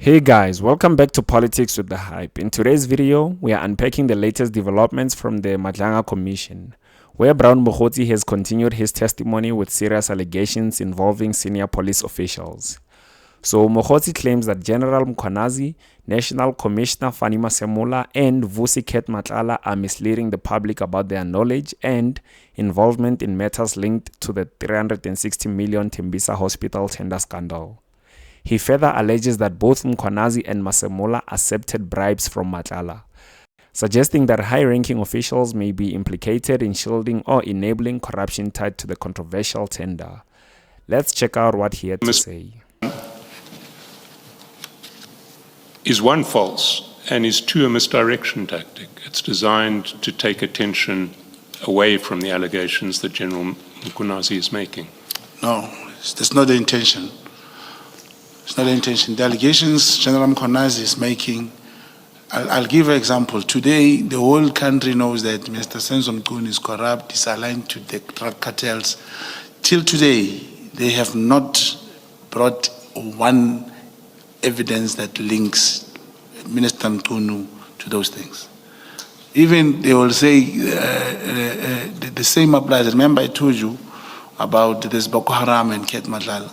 Hey guys, welcome back to Politics with the Hype. In today's video, we are unpacking the latest developments from the MADLANGA Commission, where Brown Mokgotsi has continued his testimony with serious allegations involving senior police officials. So Mokgotsi claims that General MKHWANAZI, National Commissioner Fani MASEMOLA, and VUSI MATLALA are misleading the public about their knowledge and involvement in matters linked to the 360 million Tembisa Hospital tender scandal. He further alleges that both MKHWANAZI and MASEMOLA accepted bribes from MATLALA, suggesting that high-ranking officials may be implicated in shielding or enabling corruption tied to the controversial tender. Let's check out what he had to say. Is one false and is two a misdirection tactic. It's designed to take attention away from the allegations that General MKHWANAZI is making. No, that's not the intention. It's not the intention. The allegations General MKHWANAZI is making, I'll give an example. Today, the whole country knows that Mr. Senzo Mchunu is corrupt, is aligned to the drug cartels. Till today, they have not brought one evidence that links Minister Mchunu to those things. Even they will say the same applies. Remember I told you about this Boko Haram and Ket MATLALA.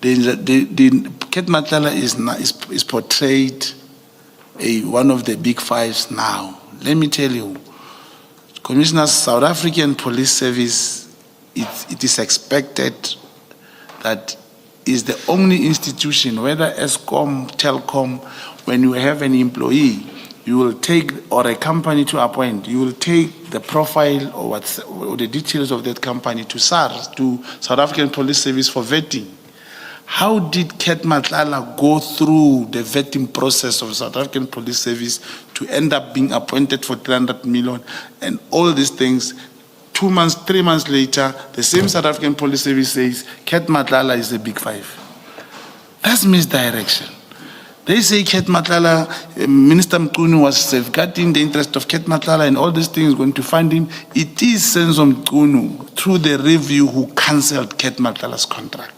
The Ket MATLALA is portrayed one of the big fives now. Let me tell you, Commissioners, South African Police Service, it is expected that is the only institution, whether ESCOM, Telcom, when you have an employee, you will take, or a company to appoint, you will take the profile or the details of that company to SARS, to South African Police Service for vetting. How did Ket MATLALA go through the vetting process of South African Police Service to end up being appointed for 300 million and all these things? 2 months, 3 months later, the same South African Police Service says Ket MATLALA is the big five. That's misdirection. They say Ket MATLALA, Minister Mchunu was safeguarding the interest of Ket MATLALA and all these things going to fund him. It is Senzo Mchunu, through the review, who cancelled Ket MATLALA's contract.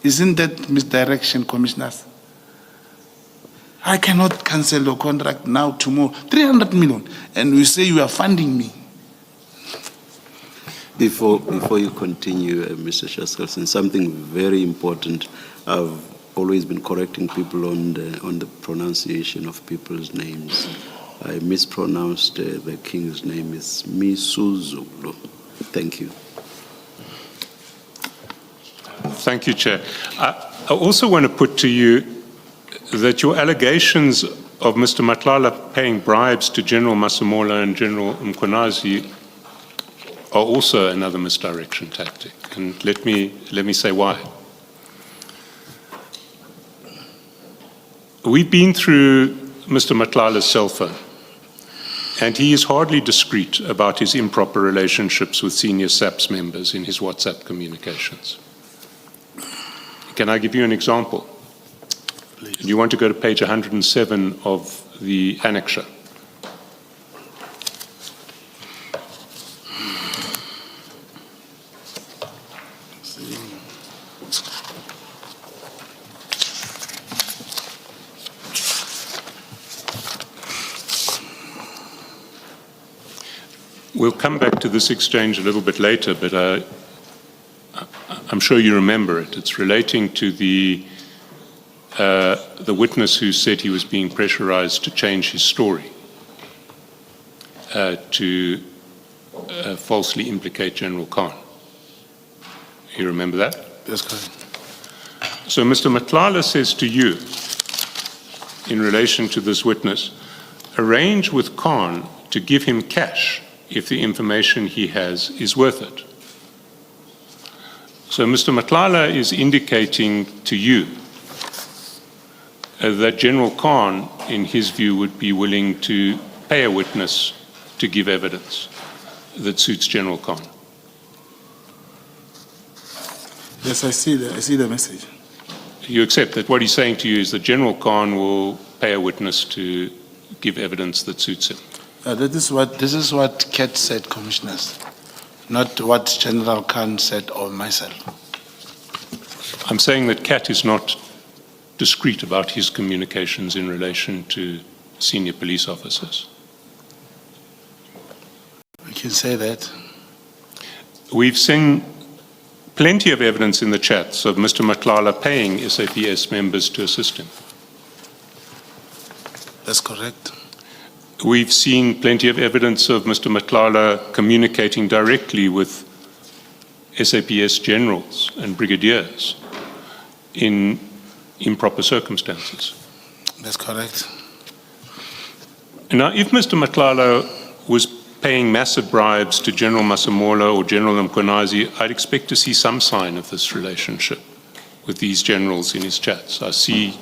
Isn't that misdirection, Commissioners? I cannot cancel your contract now, tomorrow. 300 million, and we say you are funding me. Before you continue, Mr. Shaskelson, something very important. I've always been correcting people on the pronunciation of people's names. I mispronounced the king's name. It's Misuzulu. Thank you. Thank you, Chair. I also want to put to you that your allegations of Mr. MATLALA paying bribes to General MASEMOLA and General MKHWANAZI are also another misdirection tactic. And let me say why. We've been through Mr. MATLALA's cell phone, and he is hardly discreet about his improper relationships with senior SAPS members in his WhatsApp communications. Can I give you an example? Please. You want to go to page 107 of the annexure. We'll come back to this exchange a little bit later, but I'm sure you remember it. It's relating to the witness who said he was being pressurized to change his story to falsely implicate General Khan. You remember that? That's correct. So Mr. MATLALA says to you, in relation to this witness, arrange with Khan to give him cash if the information he has is worth it. So Mr. MATLALA is indicating to you that General Khan, in his view, would be willing to pay a witness to give evidence that suits General Khan. Yes, I see the message. You accept that what he's saying to you is that General Khan will pay a witness to give evidence that suits him. This is what Ket said, Commissioners, not what General Khan said or myself. I'm saying that Ket is not discreet about his communications in relation to senior police officers? We can say that. We've seen plenty of evidence in the chats of Mr. MATLALA paying SAPS members to assist him. That's correct. We've seen plenty of evidence of Mr. MATLALA communicating directly with SAPS generals and brigadiers in improper circumstances. That's correct. Now, if Mr. MATLALA was paying massive bribes to General MASEMOLA or General MKHWANAZI, I'd expect to see some sign of this relationship with these generals in his chats. I see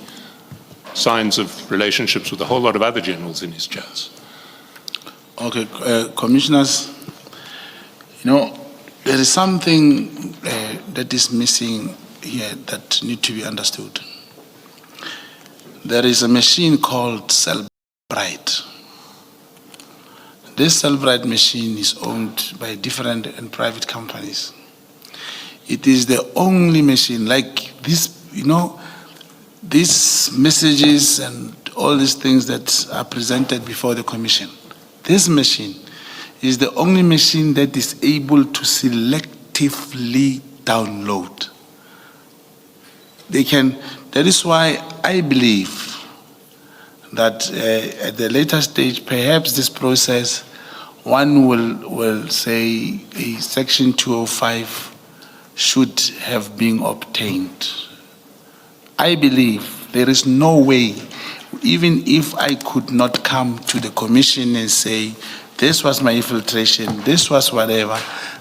signs of relationships with a whole lot of other generals in his chats. Okay, commissioners, there is something that is missing here that need to be understood. There is a machine called Bribe. This Bribe machine is owned by different and private companies. It is the only machine like this, these messages and all these things that are presented before the Commission. This machine is the only machine that is able to selectively download. That is why I believe that at the later stage, perhaps this process, one will say a Section 205 should have been obtained. I believe there is no way, even if I could not come to the Commission and say, this was my infiltration, this was whatever,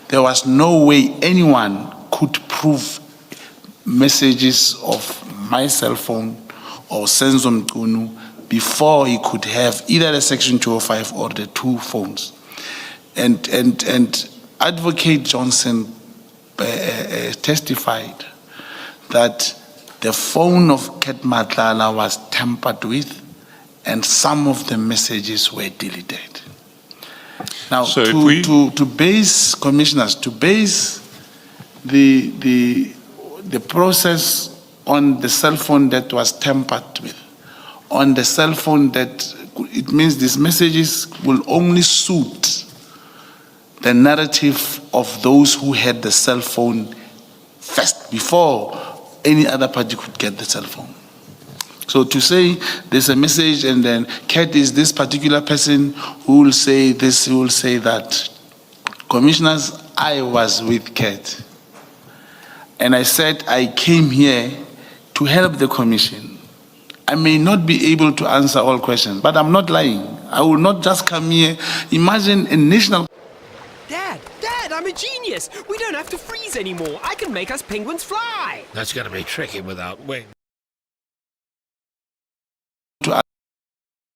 there was no way anyone could prove messages of my cell phone or Senzo Mqunu before he could have either the Section 205 or the two phones. And Advocate Johnson testified that the phone of Ket MATLALA was tampered with and some of the messages were deleted. Now, so to base, commissioners, to base the process on the cell phone that was tampered with, on the cell phone that, it means these messages will only suit the narrative of those who had the cell phone first, before any other party could get the cell phone. So to say there's a message and then Ket is this particular person who will say this, who will say that. Commissioners, I was with Ket. And I said I came here to help the Commission. I may not be able to answer all questions, but I'm not lying. I will not just come here. Imagine a national... Dad, I'm a genius. We don't have to freeze anymore. I can make us penguins fly. That's going to be tricky without wings. I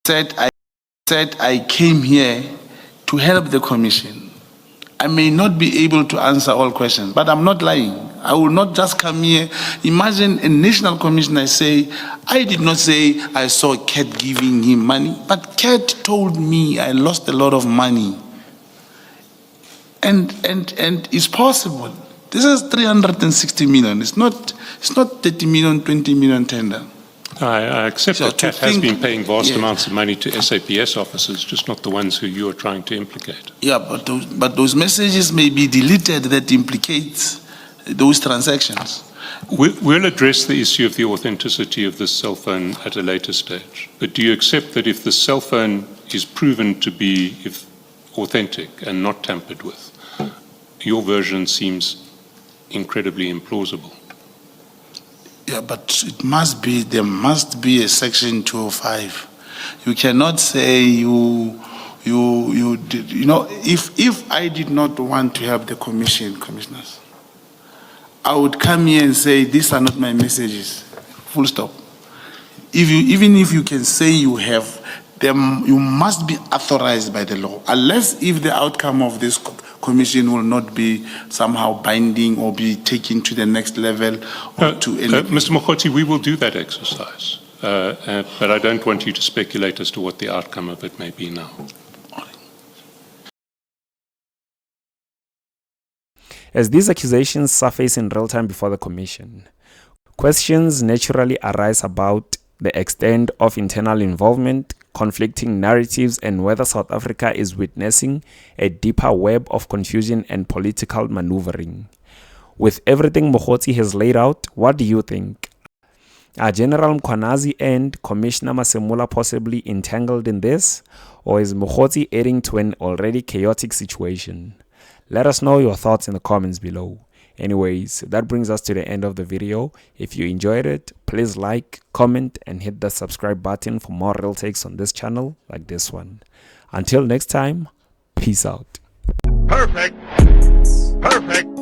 said I came here to help the Commission. I may not be able to answer all questions, but I'm not lying. I will not just come here. Imagine a national commission, I say, I did not say I saw Ket giving him money, but Ket told me I lost a lot of money. And it's possible. This is 360 million. It's not 30 million, 20 million tender. I accept So that Ket to has think- been paying vast yeah. amounts of money to SAPS officers, just not the ones who you are trying to implicate. Yeah, but those messages may be deleted that implicates those transactions. We'll address the issue of the authenticity of this cell phone at a later stage. But do you accept that if the cell phone is proven to be authentic and not tampered with, your version seems incredibly implausible? Yeah, but there must be a Section 205. You cannot say if I did not want to help the commissioners, I would come here and say, these are not my messages, full stop. Even if you can say you have them, you must be authorized by the law, unless if the outcome of this Commission will not be somehow binding or be taken to the next level. Or Mr. Mokgotsi, we will do that exercise, but I don't want you to speculate as to what the outcome of it may be now. As these accusations surface in real time before the Commission, Questions naturally arise about the extent of internal involvement, conflicting narratives, and whether South Africa is witnessing a deeper web of confusion and political maneuvering. With everything Mokgotsi has laid out, what do you think? Are General MKHWANAZI and Commissioner MASEMOLA possibly entangled in this? Or is Mokgotsi adding to an already chaotic situation? Let us know your thoughts in the comments below. Anyways, that brings us to the end of the video. If you enjoyed it, please like, comment, and hit the subscribe button for more real takes on this channel like this one. Until next time, peace out. Perfect. Perfect.